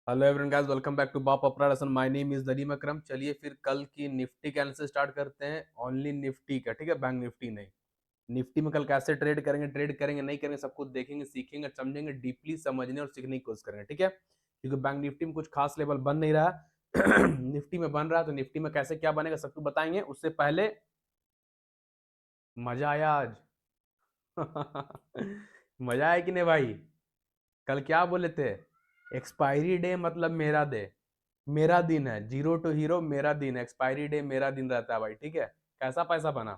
Hello everyone guys, welcome back to बाप अपना रसन। My name is Nadeem Akram. चलिए फिर कल की निफ्टी का एनालिसिस स्टार्ट करते हैं। ओनली निफ्टी का, ठीक है, बैंक निफ्टी नहीं। निफ्टी में कल कैसे ट्रेड करेंगे नहीं करेंगे, सब कुछ देखेंगे, सीखेंगे, समझेंगे, डीपली समझने और सीखने की कोशिश करेंगे, ठीक है। क्योंकि बैंक निफ्टी में कुछ खास लेवल बन नहीं रहा निफ्टी में बन रहा है, तो निफ्टी में कैसे क्या बनेगा सब कुछ बताएंगे। उससे पहले मजा आया आज मजा आया कि नहीं भाई? कल क्या बोले थे? एक्सपायरी डे मतलब मेरा डे, मेरा दिन है। जीरो टू हीरो मेरा दिन है, एक्सपायरी डे मेरा दिन रहता है भाई, ठीक है। कैसा पैसा बना,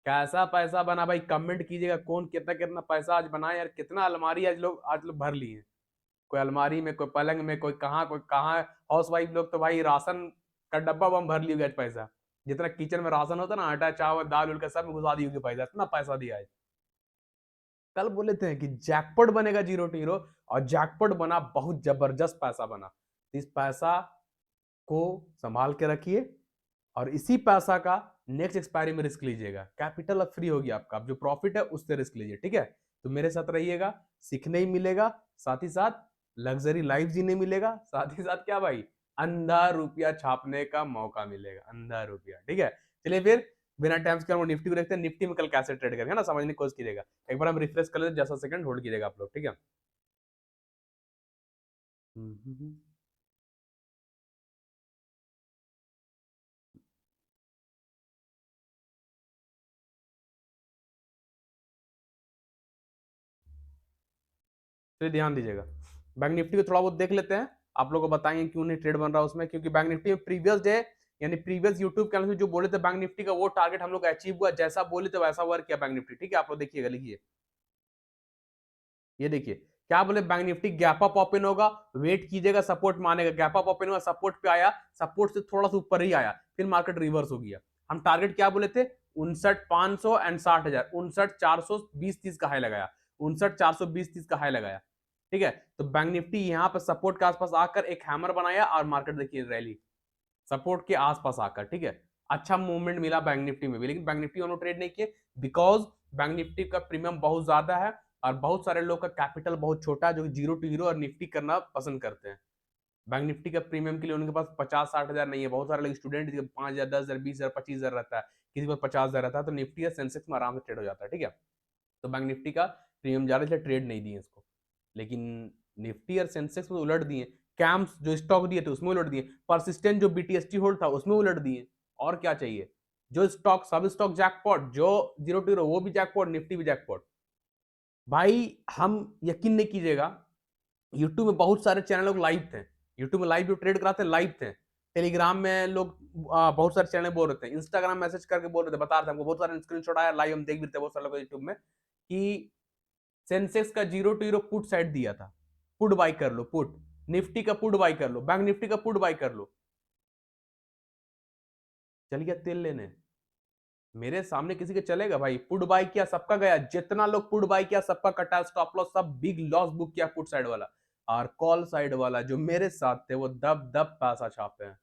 कैसा पैसा बना भाई? कमेंट कीजिएगा कौन कितना कितना पैसा आज बनाया यार। कितना अलमारी आज लोग भर लिए। कोई अलमारी में, कोई पलंग में, कोई कहाँ। हाउस वाइफ लोग तो भाई राशन का डब्बा बम भर लिए आज पैसा। जितना किचन में राशन होता ना, आटा चावल दाल उल का सब में घुसा दी होगी पैसा, इतना पैसा दिया है। कल बोले थे कि जैकपॉट बनेगा जीरो टू हीरो, और जैकपॉट बना, बहुत जबरदस्त पैसा बना। इस पैसा को संभाल के रखिए और इसी पैसा का नेक्स्ट एक्सपायरी में रिस्क लीजिएगा। कैपिटल अब फ्री होगी आपका, अब जो प्रॉफिट है उससे रिस्क लीजिए, ठीक है। तो मेरे साथ रहिएगा, सीखने ही मिलेगा, साथ ही साथ लग्जरी लाइफ जीने मिलेगा, साथ ही साथ क्या भाई, अंधा रुपया छापने का मौका मिलेगा, अंधा रुपया, ठीक है। चलिए फिर बिना टाइम के निफ्टी को देखते हैं। निफ्टी में कल कैसे ट्रेड करेंगे ना, समझने की कोशिश कीजिएगा। एक बार हम रिफ्रेश कर लेते, जैसा सेकंड होल्ड कीजिएगा आप लोग, ठीक है। तो ध्यान दीजिएगा, बैंक निफ्टी को थोड़ा बहुत देख लेते हैं। आप लोगों को बताएंगे क्यों नहीं ट्रेड बन रहा उसमें। क्योंकि बैंक निफ्टी में प्रीवियस डे यानी प्रीवियस यूट्यूब चैनल में जो बोले थे बैंक निफ्टी का, वो टारगेट हम लोग अचीव हुआ, जैसा बोले थे वैसा वर्क किया बैंक निफ्टी, ठीक है। आप लोग देखिएगा, लिखिए, ये देखिए क्या बोले। Bank Nifty gap up open होगा, वेट कीजिएगा, सपोर्ट मानेगा। गैप अप ओपन हुआ, सपोर्ट पे आया, सपोर्ट से थोड़ा सा ऊपर ही आया, फिर मार्केट रिवर्स हो गया। हम टारगेट क्या बोले थे? 59,500 एंड 60,000, 59,420-30 का हाई लगाया, 59,420-30 का हाई लगाया, ठीक है। तो बैंक निफ्टी यहाँ पर सपोर्ट के आसपास आकर एक हैमर बनाया और मार्केट देखिए रैली सपोर्ट के आसपास आकर, ठीक है। अच्छा मूवमेंट मिला बैंक निफ्टी में भी, लेकिन बैंक निफ्टी उन्होंने ट्रेड नहीं किए, बिकॉज बैंक निफ्टी का प्रीमियम बहुत ज्यादा है और बहुत सारे लोग का कैपिटल बहुत छोटा है, जो जीरो टू हीरो और निफ्टी करना पसंद करते हैं। बैंक निफ्टी का प्रीमियम के लिए उनके पास 50-60 हजार नहीं है। बहुत सारे लोग स्टूडेंट 5,000, 10,000, 20,000, 25,000 रहता है, किसी पर 50,000 रहता है, तो निफ्टी या सेंसेक्स में आराम से ट्रेड हो जाता है, ठीक है। तो बैंक निफ्टी का प्रीमियम ज्यादा, इसलिए ट्रेड नहीं दिए इसको। लेकिन निफ्टी और सेंसेक्स में उलट दिए। कैंप्स जो स्टॉक दिए थे उसमें उलट दिए। परसिस्टेंट जो बीटीएसटी होल्ड था उसमें उलट दिए। और क्या चाहिए? जो स्टॉक सब स्टॉक जैकपॉट, जो जीरो टू वो भी जैकपॉट, निफ्टी भी जैकपॉट। भाई हम यकीन नहीं कीजिएगा, यूट्यूब में बहुत सारे चैनल लोग लाइव थे। यूट्यूब में लाइव जो ट्रेड कराते हैं लाइव थे। टेलीग्राम में लोग बहुत सारे चैनल बोल रहे थे, इंस्टाग्राम मैसेज करके बोल रहे थे, बता रहे थे हमको, बहुत सारे स्क्रीनशॉट आया, लाइव हम देख भी थे बहुत सारे लोग यूट्यूब में, कि सेंसेक्स का zero to hero put side दिया था, पुट बाई कर लो, पुट निफ्टी का पुट बाई कर लो, बैंक निफ्टी का पुट बाई कर लो। चल गया तेल लेने, मेरे सामने किसी के चलेगा भाई? पुट बाई किया, सबका गया, जितना लोग पुट बाई किया सबका कटा, स्टॉप लॉस सब बिग लॉस बुक किया पुट साइड वाला। और कॉल साइड वाला जो मेरे साथ थे वो दब दब पैसा छापे हैं।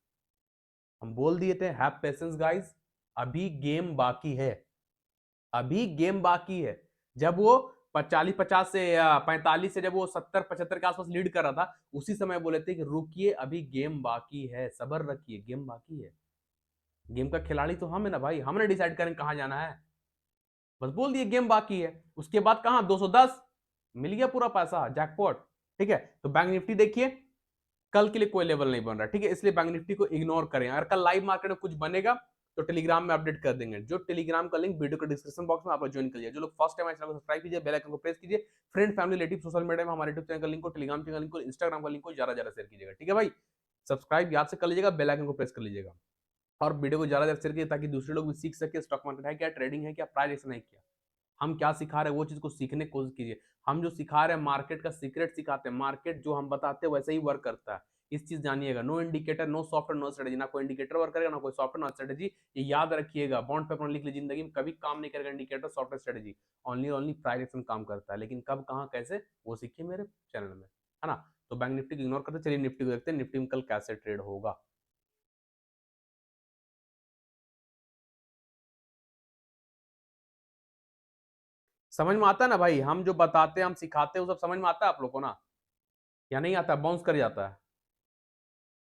हम बोल दिए थे हैव पेशेंस गाइस, अभी गेम बाकी है, अभी गेम बाकी है। जब वो 40-50 से या 45 से, जब वो 70-75 के आसपास लीड कर रहा था, उसी समय बोले थे कि रुकिए अभी गेम बाकी है, सबर रखिए, गेम बाकी है। गेम का खिलाड़ी तो हम है ना भाई, हमने डिसाइड करें कहां जाना है। बस बोल दिए गेम बाकी है, उसके बाद कहां 210 मिल गया पूरा पैसा, जैकपॉट, ठीक है। तो बैंक निफ्टी देखिए, कल के लिए कोई लेवल नहीं बन रहा, ठीक है, इसलिए बैंक निफ्टी को इग्नोर करें। अगर कल लाइव मार्केट में कुछ बनेगा तो टेलीग्राम में अपडेट कर देंगे। जो टेलीग्राम का लिंक वीडियो के डिस्क्रिप्शन बॉक्स में आप ज्वाइन करिए। जो लोग फर्स्ट टाइम चैनल को सब्सक्राइब कीजिए, बेल आइकन को प्रेस कीजिए। Friend family relative social media में हमारे यूट्यूब चैनल का लिंक को, टेलीग्राम चैनल का लिंक को, इंस्टाग्राम का लिंक को ज्यादा ज्यादा शेयर कीजिएगा, ठीक है भाई। सब्सक्राइब याद से कर लीजिएगा, बेल आइकन को प्रेस कर लीजिएगा, और वीडियो को ज्यादा ज्यादा शेयर कीजिए ताकि दूसरे लोग भी सीख सके स्टॉक मार्केट है क्या, ट्रेडिंग है क्या, प्राइस एक्शन है क्या। हम क्या सिखा रहे हैं वो चीज को सीखने की कोशिश कीजिए। हम जो सिखा रहे हैं मार्केट का सीक्रेट सिखाते हैं, मार्केट जो हम बताते हैं वैसे ही वर्क करता है। इस चीज जानिएगा, no indicator no software no strategy, ना कोई इंडिकेटर वर्क करेगा ना कोई सॉफ्टवेयर ना स्ट्रेटेजी। ये याद रखिएगा, बॉन्ड पेपर में लिख लीजिए, जिंदगी में कभी काम नहीं करेगा indicator software strategy. Only only price action काम करता है, लेकिन कब कहाँ कैसे वो सीखिए मेरे चैनल में, है ना। तो बैंक निफ्टी को इग्नोर करते चलिए निफ्टी को देखते हैं, निफ्टी में कल कैसे ट्रेड होगा। समझ में आता है ना भाई? हम जो बताते हैं हम सिखाते हैं वो सब समझ में आता है आप लोग को ना, या नहीं आता? बाउंस कर जाता है?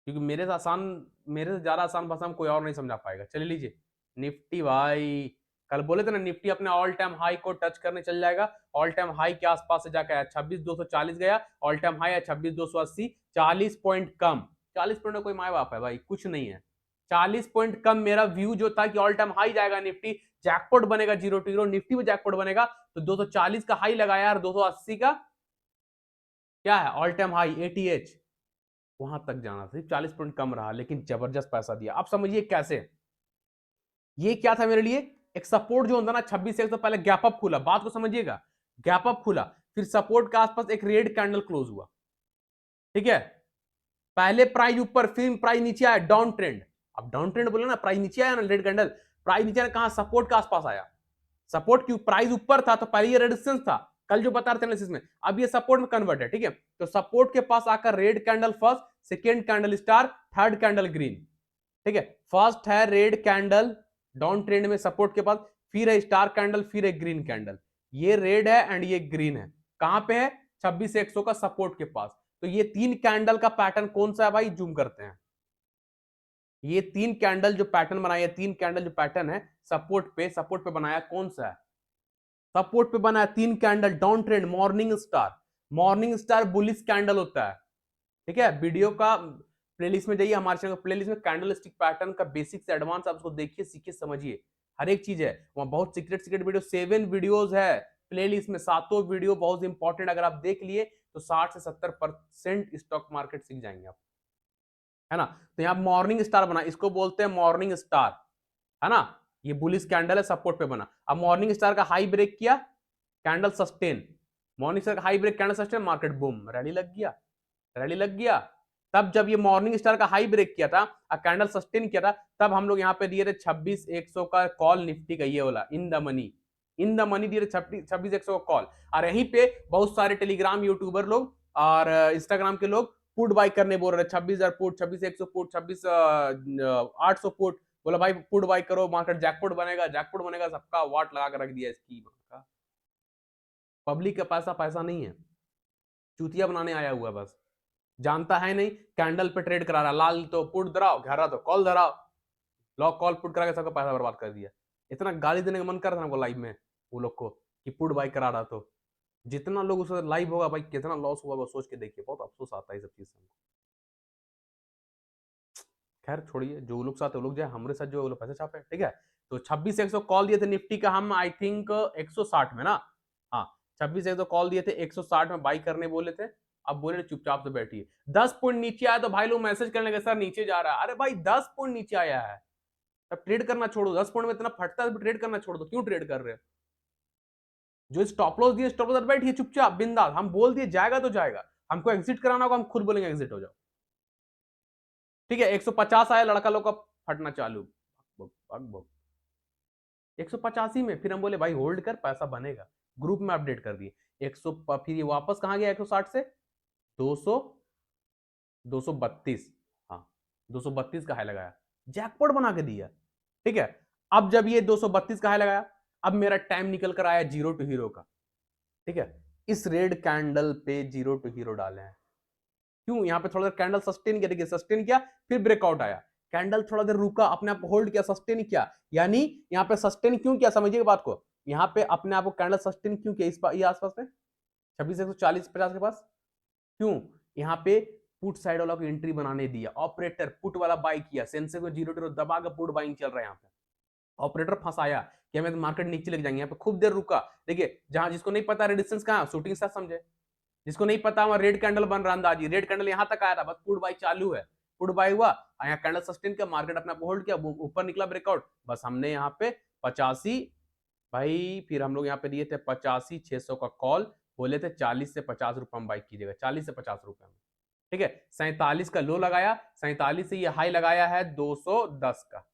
क्योंकि मेरे से ज्यादा आसान भाषा में कोई और नहीं समझा पाएगा। चलिए लीजिए, निफ्टी भाई कल बोले थे ना निफ्टी अपने ऑल टाइम हाई को टच करने चल जाएगा, ऑल टाइम हाई के आसपास से जाकर आया 26,240 गया, ऑल टाइम हाई है 26,280, 40 पॉइंट कम। 40 पॉइंट का कोई माय बाप है भाई, कुछ नहीं है। 40 पॉइंट कम मेरा व्यू जो था कि ऑल टाइम हाई जाएगा निफ्टी, जैकपॉट बनेगा 0 to 0, निफ्टी में जैकपॉट बनेगा तो 240 का हाई लगाया यार, 280 का क्या है ऑल टाइम हाई एटीएच, वहां तक जाना था। 40 पॉइंट कम रहा लेकिन जबरदस्त पैसा दिया। अब समझिए कैसे, ये क्या था मेरे लिए, एक सपोर्ट जो होता ना 26 से पहले गैप अप खुला, बात को समझिएगा, गैप अप खुला, फिर सपोर्ट के आसपास एक रेड कैंडल क्लोज हुआ, ठीक है। पहले प्राइस ऊपर, फिर प्राइस नीचे आया, डाउन ट्रेंड। अब डाउन ट्रेंड बोले ना, प्राइस नीचे आया ना रेड कैंडल, प्राइस नीचे कहां, सपोर्ट के आसपास आया। सपोर्ट क्यों, प्राइस ऊपर था तो पहले ये रेजिस्टेंस था, कल जो बता रहे थे एनालिसिस में, अब ये सपोर्ट में कन्वर्ट है, ठीक है। तो सपोर्ट के पास आकर red candle first, second candle star, third candle green, ठीक है। फर्स्ट है रेड कैंडल डाउन ट्रेंड में सपोर्ट के पास, फिर है स्टार कैंडल, फिर है ग्रीन कैंडल। ये रेड है एंड ये ग्रीन है, कहां पे है, 26,100 का सपोर्ट के पास। तो ये तीन कैंडल का पैटर्न कौन सा है भाई, जूम करते हैं। ये तीन कैंडल जो पैटर्न बनाया, तीन कैंडल जो पैटर्न है सपोर्ट पे बनाया, कौन सा है, सपोर्ट पे बनाया तीन candle down trend, morning star bullish candle होता है, ठीक है। वीडियो का प्लेलिस्ट में जाइए, हमारे चैनल प्लेलिस्ट में कैंडल स्टिक पैटर्न का बेसिक से एडवांस आप उसको देखिए, सीखिए, समझिए, हर एक चीज है वहां, बहुत सीक्रेट वीडियो, 7 वीडियोज है प्लेलिस्ट में, सातों वीडियो बहुत इंपॉर्टेंट, अगर आप देख लिए तो 60 से 70% स्टॉक मार्केट सीख जाएंगे आप, है ना। तो यहाँ मॉर्निंग स्टार बना, इसको बोलते हैं मॉर्निंग स्टार, है ना। ये बुलिश कैंडल है, सपोर्ट पे बना। अब मॉर्निंग स्टार का हाई ब्रेक किया, कैंडल सस्टेन, मॉर्निंग स्टार का high break, candle sustain, market boom, rally लग गया, रैली लग गया। तब जब ये मॉर्निंग स्टार का हाई ब्रेक किया था और कैंडल सस्टेन किया था, तब हम लोग यहाँ पे दिए थे 26,100 का कॉल निफ्टी का, ये वाला in the money, in the money दिए थे 26,100 का कॉल। और यहीं पे बहुत सारे टेलीग्राम यूट्यूबर लोग और इंस्टाग्राम के लोग पुट बाय करने बोल रहे, 26,000 पुट, 26,100 पुट, 26,800 पुट, बोला भाई पुट बाय करो, मार्केट जैकपॉट बनेगा, जैकपॉट बनेगा, सबका वाट लगा कर रख दिया इसकी। पब्लिक का पैसा पैसा नहीं है, चूतिया बनाने आया हुआ है बस, जानता है नहीं, कैंडल पे ट्रेड करा रहा, लाल तो पुट धराओ, गहरा तो कॉल धराओ, लॉक कॉल पुट करा के सबका पैसा बर्बाद कर दिया। इतना गाली देने का मन कर रहा था लाइव में वो लोग को कि पुट बाय करा रहा, तो जितना लोग उसका लाइव होगा भाई कितना लॉस हुआ वो सोच के देखिए, बहुत अफसोस आता है ये सब चीज से। खैर छोड़िए, जो लोग साथ वो लोग जाए, हमारे साथ जो वो लोग पैसे छापे, ठीक है। तो 26,100 कॉल दिए थे निफ्टी का हम, आई थिंक 160 में ना, हाँ 26,100 कॉल दिए थे, 160 में बाई करने बोले थे। अब बोले चुपचाप से बैठिए, 10 पॉइंट नीचे आया तो भाई लोग मैसेज करने लगे सर नीचे जा रहा है, अरे भाई 10 पॉइंट नीचे आया है, तब ट्रेड करना छोड़ो, 10 पॉइंट में इतना फटता है ट्रेड करना छोड़ दो, क्यों ट्रेड कर रहे हो। जो स्टॉप लॉस दिए, स्टॉप लॉस बैठिए चुपचाप बिंदास, हम बोल दिए जाएगा तो जाएगा, हमको एग्जिट कराना होगा हम खुद बोलेंगे एग्जिट हो जाओ, ठीक है। 150 आया, लड़का लोग का फटना चालू, 185 में फिर हम बोले भाई होल्ड कर, पैसा बनेगा, ग्रुप में अपडेट कर दिए 100, फिर ये वापस कहां गया 160 से 200, 232, हाँ 232 का हाई लगाया, जैकपॉट बना के दिया, ठीक है। अब जब ये 232 का हाई लगाया, अब मेरा टाइम निकल कर आया 0 to हीरो का, ठीक है। इस रेड कैंडल पे 0 to हीरो डाले हैं, क्यों, यहाँ पे थोड़ा देर कैंडल सस्टेन किया, देखिए सस्टेन किया, फिर ब्रेकआउट आया, कैंडल थोड़ा देर रुका, अपने आप होल्ड किया, सस्टेन किया, यानी यहाँ पे सस्टेन क्यों किया, समझिएगा बात को, यहाँ पे अपने आप को कैंडल सस्टेन क्यों किया, ये आसपास में 26,140-50 के पास, क्यों, यहाँ पे पुट साइड वाला को एंट्री बनाने दिया, ऑपरेटर पुट वाला बाई किया, सेंसेक्स को 0 to दबा के पुट बाइंग चल रहा है यहाँ पे, ऑपरेटर फंसाया कि हमें मार्केट नीचे लेके जाएंगे, यहाँ पे खूब देर रुका, देखिए जहां जिसको नहीं पता रेजिस्टेंस कहां, शूटिंग स्टार समझे, जिसको नहीं पता वहां रेड कैंडल बन रहा, अंदाजी रेड कैंडल यहां तक आया था, बस पुट बाई चालू है, पुट बाई हुआ, यहाँ कैंडल सस्टेन किया, मार्केट अपने होल्ड किया, ऊपर निकला ब्रेकआउट, बस हमने यहाँ पे 85 भाई, फिर हम लोग यहाँ पे दिए थे 85,600 का कॉल, बोले थे 40 से 50 रुपए में बाई कीजिएगा, 40 से 50 रुपए में, ठीक है। 47 का लो लगाया, 47 से ये हाई लगाया है 210 का,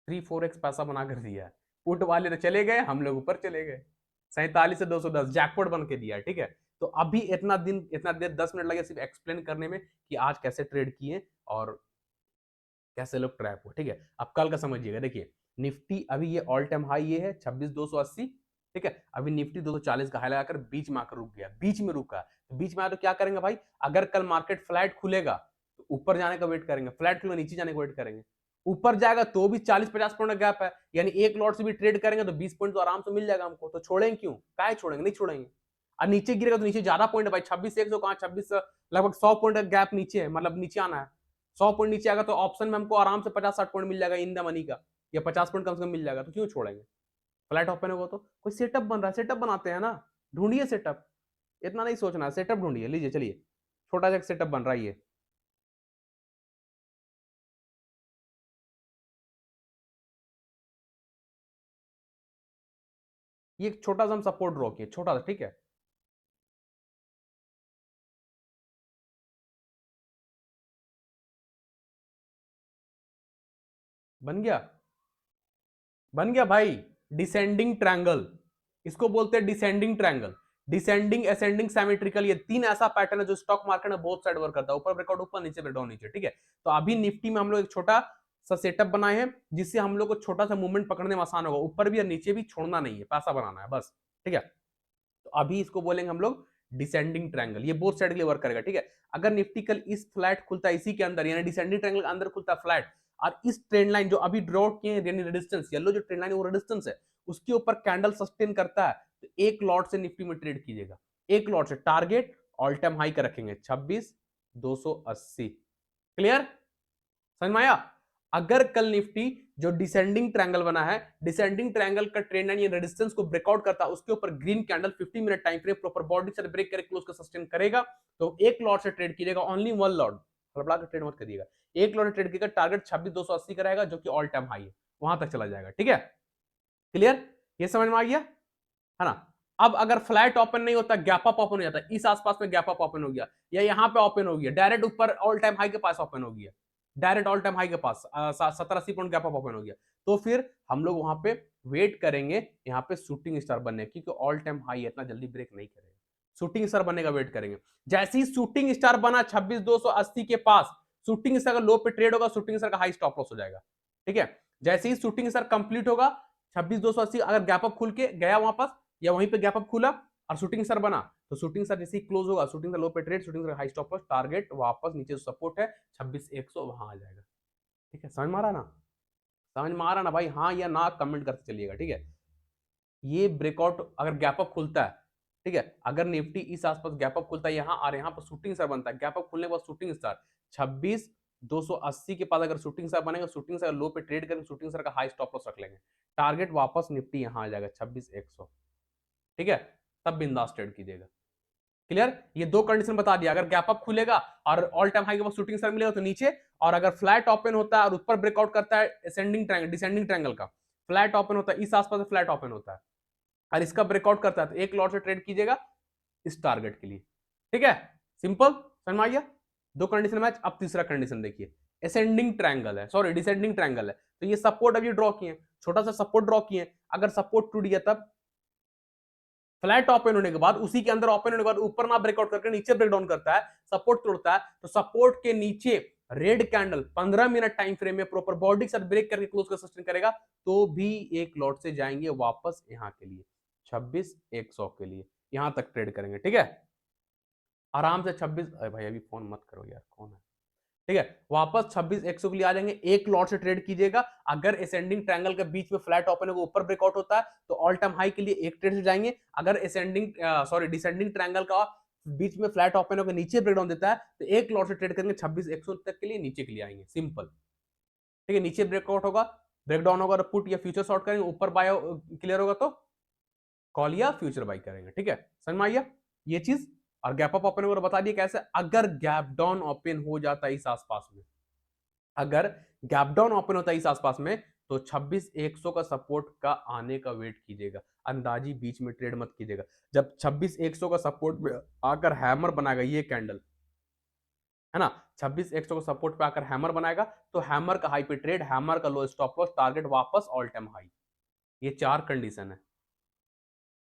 3-4x पैसा बना कर दिया है, पुट वाले तो चले गए, हम लोग ऊपर चले गए, 47 से 210 जैकपॉट बन के दिया है, ठीक है। तो अभी इतना देर 10 मिनट लगे सिर्फ एक्सप्लेन करने में कि आज कैसे ट्रेड किए और कैसे लोग ट्रैप हुए, ठीक है। अब कल का समझिएगा, देखिए निफ्टी अभी ये ऑल टाइम हाई ये है 26,280, ठीक है। अभी निफ्टी 240 का हाई लगाकर बीच में आकर रुक गया, बीच में रुका, तो बीच में आया तो क्या करेंगे भाई, अगर कल मार्केट फ्लैट खुलेगा तो ऊपर जाने का वेट करेंगे, फ्लैट खुलेगा नीचे जाने का वेट करेंगे, ऊपर जाएगा तो भी 40-50 पॉइंट का गैप है, यानी एक लॉट से भी ट्रेड करेंगे तो 20 पॉइंट तो आराम से मिल जाएगा हमको, तो छोड़ेंगे क्यों, क्या छोड़ेंगे, नहीं छोड़ेंगे। और नीचे गिरेगा तो नीचे ज्यादा पॉइंट है भाई, 26,100 कहां, 26 लगभग 100 पॉइंट का गैप नीचे है, मतलब नीचे आना है, 100 पॉइंट नीचे आएगा तो ऑप्शन में हमको आराम से 50-60 पॉइंट मिल जाएगा इन द मनी का, या 50 पॉइंट कम से कम मिल जाएगा, तो क्यों छोड़ेंगे। फ्लैट ओपन होगा तो कोई सेटअप बन रहा है, सेटअप बनाते हैं ना, ढूंढिए सेटअप, इतना नहीं सोचना है, सेटअप ढूंढिए, लीजिए चलिए, छोटा सा सेटअप बन रहा है ये एक छोटा सा हम सपोर्ट ड्रॉ किए, छोटा सा, ठीक है, बन गया, बन गया भाई, डिसेंडिंग ट्रायंगल, इसको बोलते हैं descending triangle, descending ascending symmetrical, ये तीन ऐसा पैटर्न है जो स्टॉक मार्केट में बहुत साइड वर्क करता है, ऊपर ब्रेकआउट ऊपर, नीचे ब्रेकडाउन नीचे, ठीक है। तो अभी निफ्टी में हम लोग एक छोटा सा सेटअप बनाए हैं जिससे हम लोग को छोटा सा मूवमेंट पकड़ने में आसान होगा, ऊपर भी और नीचे भी छोड़ना नहीं है, पैसा बनाना है बस, ठीक है। तो अभी इसको बोलेंगे हम लोग डिसेंडिंग ट्रायंगल, ये बोथ साइड के लिए वर्क करेगा, ठीक है। अगर निफ्टी कल इस फ्लैट खुलता है इसी के अंदर, यानी डिसेंडिंग ट्रायंगल के अंदर खुलता है फ्लैट, और इस ट्रेंड लाइन जो अभी ड्रॉ किए हैं यानी रेजिस्टेंस, येलो जो ट्रेंड लाइन है वो रेजिस्टेंस है, उसके ऊपर कैंडल सस्टेन करता है, तो एक लॉट से निफ्टी में ट्रेड कीजिएगा, एक लॉट से टारगेट ऑल टाइम हाई का रखेंगे 26,280, क्लियर, समझ में आया। अगर कल निफ्टी जो डिसेंडिंग ट्रायंगल बना है, डिसेंडिंग ट्रायंगल का ट्रेंड लाइन रेजिस्टेंस को ब्रेकआउट करता है, उसके ऊपर green candle 50 minute time frame proper body से ब्रेक करके क्लोज का सस्टेन करेगा, तो एक लॉट से ट्रेड कीजिएगा, ओनली वन लॉट, हड़बड़ा के ट्रेड मत करिएगा, एक लॉट ट्रेड कीजिएगा, टारगेट 26,280 का रहेगा जो कि ऑल टाइम हाई है, वहां तक चला जाएगा, ठीक है, क्लियर, ये समझ में आ गया है ना। अब अगर फ्लैट ओपन नहीं होता, गैप अप ओपन हो जाता, इस आसपास में गैप अप ओपन हो गया, या यहां पे ओपन हो गया, डायरेक्ट ऊपर ऑल टाइम हाई के पास ओपन हो गया, डायरेक्ट ऑल टाइम हाई के पास 70-80 पॉइंट गैप अप ओपन हो गया, तो फिर हम लोग वहां पे वेट करेंगे यहाँ पे शूटिंग स्टार बनने, क्योंकि ऑल टाइम हाई इतना जल्दी ब्रेक नहीं करेगा, शूटिंग स्टार बनने का वेट करेंगे। जैसे ही शूटिंग स्टार बना 26,280 के पास, शूटिंग स्टार का लो पे ट्रेड होगा, शूटिंग स्टार का हाई स्टॉप लॉस हो जाएगा, ठीक है। जैसे ही शूटिंग स्टार कंप्लीट होगा, 26,280 अगर गैप अप खुल के गया वापस, या वहीं पे गैप अप खुला और शूटिंग स्टार बना, तो शूटिंग स्टार जैसे ही क्लोज होगा, शूटिंग स्टार लो पे trade, shooting star high stop loss, target वापस नीचे सपोर्ट है 26,100, वहां आ जाएगा, ठीक है, समझ में आ रहा ना, समझ में आ रहा ना भाई, हाँ या ना कमेंट करते चलिएगा, ठीक है। ये ब्रेकआउट अगर गैप अप खुलता है, ठीक है, अगर निफ्टी इस आसपास गैप अप खुलता है यहाँ, और यहाँ पर शूटिंग स्टार बनता है, गैप अप खुलने के बाद शूटिंग स्टार 26,280 के पास अगर शूटिंग स्टार बनेगा, शूटिंग स्टार लो पे ट्रेड करके शूटिंग स्टार का हाई स्टॉप लॉस रख लेंगे, टारगेट वापस निफ्टी यहाँ आ जाएगा 26,100, ठीक है, तब बिंदास ट्रेड कीजिएगा, क्लियर। ये दो कंडीशन बता दिया, अगर गैप अप खुलेगा और ऑल टाइम हाई के बाद शूटिंग स्टार मिलेगा तो नीचे, और अगर फ्लैट ओपन होता है और ऊपर ब्रेकआउट करता है असेंडिंग ट्रायंगल, डिसेंडिंग ट्रायंगल का फ्लैट ओपन होता है, इस आसपास फ्लैट ओपन होता है और इसका ब्रेकआउट करता है, तो एक लॉट से ट्रेड कीजिएगा इस टारगेट के लिए, ठीक है, सिंपल, समझ में आ गया। दो कंडीशन मैच। अब तीसरा कंडीशन देखिए, असेंडिंग ट्रायंगल है, सॉरी डिसेंडिंग ट्रायंगल है, तो ये सपोर्ट अभी ड्रॉ किए, छोटा सा सपोर्ट ड्रॉ किए, अगर सपोर्ट टूट गया तब फ्लैट ओपन होने के बाद, उसी के अंदर ओपन होने के बाद ऊपर ना ब्रेकआउट करके नीचे ब्रेकडाउन करता है, सपोर्ट तोड़ता है, तो सपोर्ट के नीचे red candle 15 minute time frame में प्रॉपर बॉडी के साथ ब्रेक करके क्लोज का सस्टेन करेगा, तो भी एक लॉट से जाएंगे वापस यहां के लिए 26,100 के लिए, यहां तक ट्रेड करेंगे, ठीक है, आराम से 26, अरे भाई अभी फोन मत करो यार, कौन है, ठीक है, वापस 26,100 के लिए आ जाएंगे, एक लॉट से ट्रेड कीजिएगा, अगर असेंडिंग ट्रायंगल के बीच में फ्लैट ओपन होगा, ऊपर ब्रेकआउट होता है, तो ऑल टाइम हाई के लिए एक ट्रेड से जाएंगे, अगर असेंडिंग सॉरी डिसेंडिंग ट्रायंगल का बीच में फ्लैट ओपन होकर नीचे ब्रेकडाउन देता है, तो एक लॉट से ट्रेड करेंगे 26,100 तक के लिए, नीचे के लिए आएंगे, सिंपल, ठीक है, नीचे ब्रेकआउट होगा, ब्रेकडाउन होगा तो पुट या फ्यूचर शॉर्ट करेंगे, ऊपर बाय क्लियर होगा तो कॉल या फ्यूचर बाई करेंगे, ठीक है, समझ में आइए ये चीज। और गैप अप ओपन होगा बता दिए कैसे, अगर गैप डाउन ओपन हो जाता है इस आसपास में, अगर गैप डाउन ओपन होता है इस आसपास में, तो 26,100 का सपोर्ट का आने का वेट कीजिएगा, अंदाजी बीच में ट्रेड मत कीजिएगा, जब 26,100 का सपोर्ट में आकर हैमर बनाएगा ये कैंडल, है ना, 26,100 का सपोर्ट पे आकर हैमर बनाएगा, तो हैमर का हाई पे ट्रेड, हैमर का लो स्टॉप लॉस, टारगेट वापस ऑल टाइम हाई, ये चार कंडीशन है,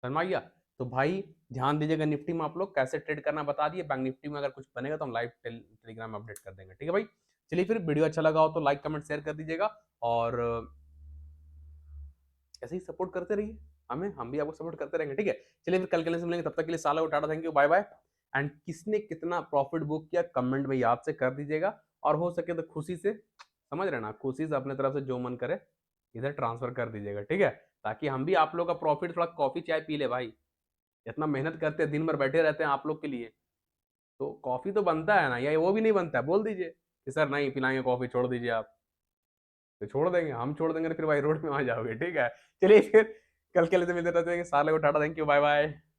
समझ में आ गया। तो भाई ध्यान दीजिएगा, निफ्टी में आप लोग कैसे ट्रेड करना बता दिए, बैंक निफ्टी में अगर कुछ बनेगा तो हम लाइव टेलीग्राम में अपडेट कर देंगे, ठीक है भाई। चलिए फिर, वीडियो अच्छा लगा हो तो लाइक कमेंट शेयर कर दीजिएगा, और ऐसे ही सपोर्ट करते रहिए हमें, हम भी आपको सपोर्ट करते रहेंगे, ठीक है। चलिए फिर कल के लिए से मिलेंगे, तब तक के लिए साला tata, thank you, bye bye, and किसने कितना प्रॉफिट बुक किया कमेंट में याद से कर दीजिएगा, और हो सके तो खुशी से, समझ रहे ना, खुशी से अपने तरफ से जो मन करे इधर ट्रांसफर कर दीजिएगा, ठीक है, ताकि हम भी आप लोग का प्रॉफिट, थोड़ा कॉफी चाय पी ले भाई। इतना मेहनत करते हैं, दिन भर बैठे रहते हैं आप लोग के लिए, तो कॉफी तो बनता है ना, या वो भी नहीं बनता है, बोल दीजिए कि सर नहीं पिलाएंगे कॉफी, छोड़ दीजिए आप। तो छोड़ देंगे, हम छोड़ देंगे तो फिर भाई रोड में आ जाओगे, ठीक है। चलिए फिर कल के लिए तो मिलते रहते हैं, साले को tata, thank you, bye bye.